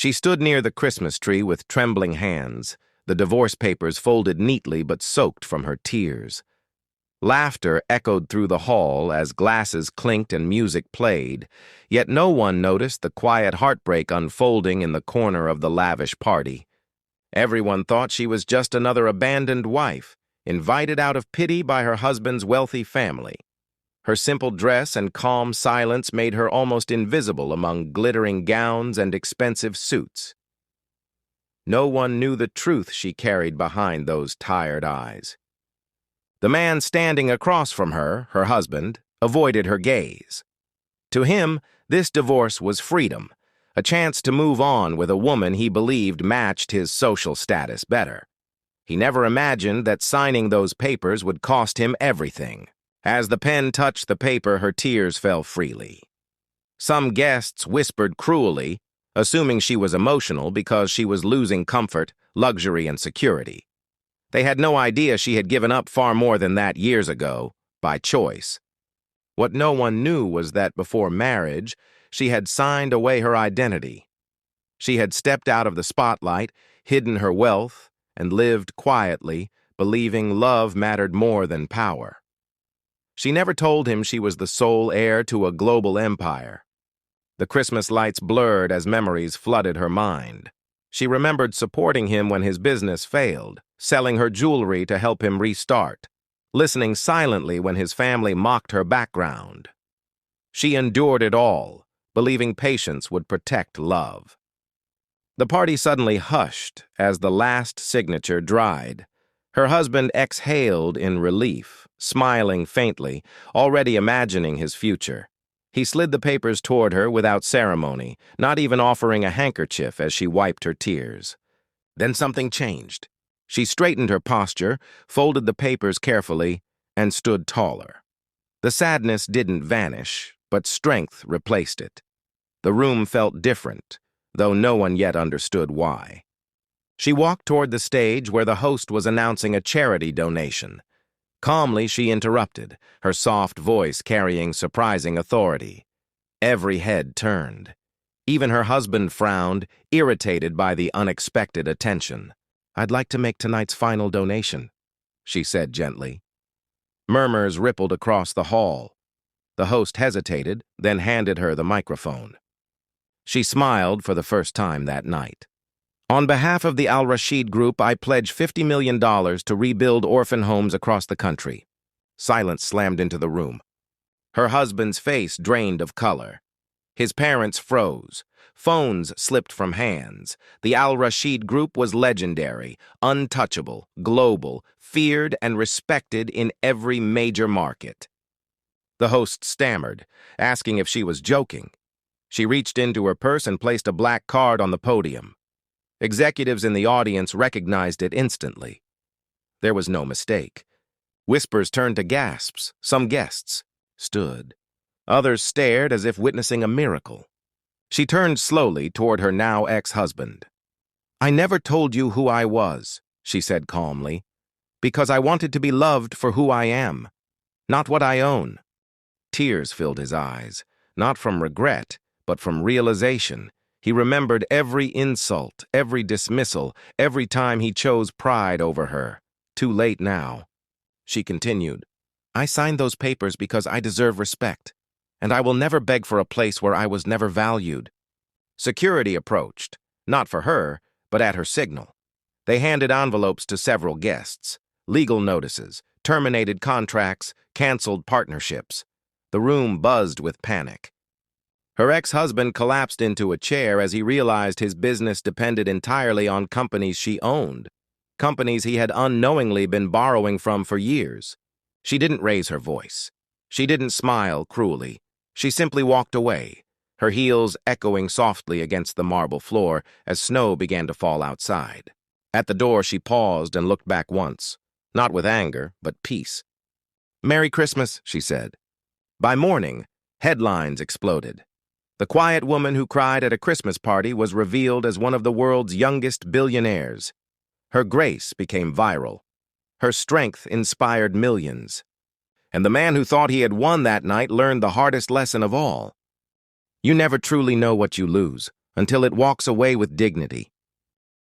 She stood near the Christmas tree with trembling hands, the divorce papers folded neatly but soaked from her tears. Laughter echoed through the hall as glasses clinked and music played, yet no one noticed the quiet heartbreak unfolding in the corner of the lavish party. Everyone thought she was just another abandoned wife, invited out of pity by her husband's wealthy family. Her simple dress and calm silence made her almost invisible among glittering gowns and expensive suits. No one knew the truth she carried behind those tired eyes. The man standing across from her, her husband, avoided her gaze. To him, this divorce was freedom, a chance to move on with a woman he believed matched his social status better. He never imagined that signing those papers would cost him everything. As the pen touched the paper, her tears fell freely. Some guests whispered cruelly, assuming she was emotional because she was losing comfort, luxury, and security. They had no idea she had given up far more than that years ago, by choice. What no one knew was that before marriage, she had signed away her identity. She had stepped out of the spotlight, hidden her wealth, and lived quietly, believing love mattered more than power. She never told him she was the sole heir to a global empire. The Christmas lights blurred as memories flooded her mind. She remembered supporting him when his business failed, selling her jewelry to help him restart, listening silently when his family mocked her background. She endured it all, believing patience would protect love. The party suddenly hushed as the last signature dried. Her husband exhaled in relief, smiling faintly, already imagining his future. He slid the papers toward her without ceremony, not even offering a handkerchief as she wiped her tears. Then something changed. She straightened her posture, folded the papers carefully, and stood taller. The sadness didn't vanish, but strength replaced it. The room felt different, though no one yet understood why. She walked toward the stage where the host was announcing a charity donation. Calmly, she interrupted, her soft voice carrying surprising authority. Every head turned. Even her husband frowned, irritated by the unexpected attention. "I'd like to make tonight's final donation," she said gently. Murmurs rippled across the hall. The host hesitated, then handed her the microphone. She smiled for the first time that night. "On behalf of the Al-Rashid Group, I pledge $50 million to rebuild orphan homes across the country." Silence slammed into the room. Her husband's face drained of color. His parents froze. Phones slipped from hands. The Al-Rashid Group was legendary, untouchable, global, feared and respected in every major market. The host stammered, asking if she was joking. She reached into her purse and placed a black card on the podium. Executives in the audience recognized it instantly. There was no mistake. Whispers turned to gasps. Some guests stood. Others stared as if witnessing a miracle. She turned slowly toward her now ex-husband. "I never told you who I was," she said calmly, "because I wanted to be loved for who I am, not what I own." Tears filled his eyes, not from regret, but from realization. He remembered every insult, every dismissal, every time he chose pride over her. Too late now. She continued, "I signed those papers because I deserve respect, and I will never beg for a place where I was never valued." Security approached, not for her, but at her signal. They handed envelopes to several guests, legal notices, terminated contracts, canceled partnerships. The room buzzed with panic. Her ex-husband collapsed into a chair as he realized his business depended entirely on companies she owned, companies he had unknowingly been borrowing from for years. She didn't raise her voice. She didn't smile cruelly. She simply walked away, her heels echoing softly against the marble floor as snow began to fall outside. At the door, she paused and looked back once, not with anger, but peace. "Merry Christmas," she said. By morning, headlines exploded. The quiet woman who cried at a Christmas party was revealed as one of the world's youngest billionaires. Her grace became viral. Her strength inspired millions. And the man who thought he had won that night learned the hardest lesson of all. You never truly know what you lose until it walks away with dignity.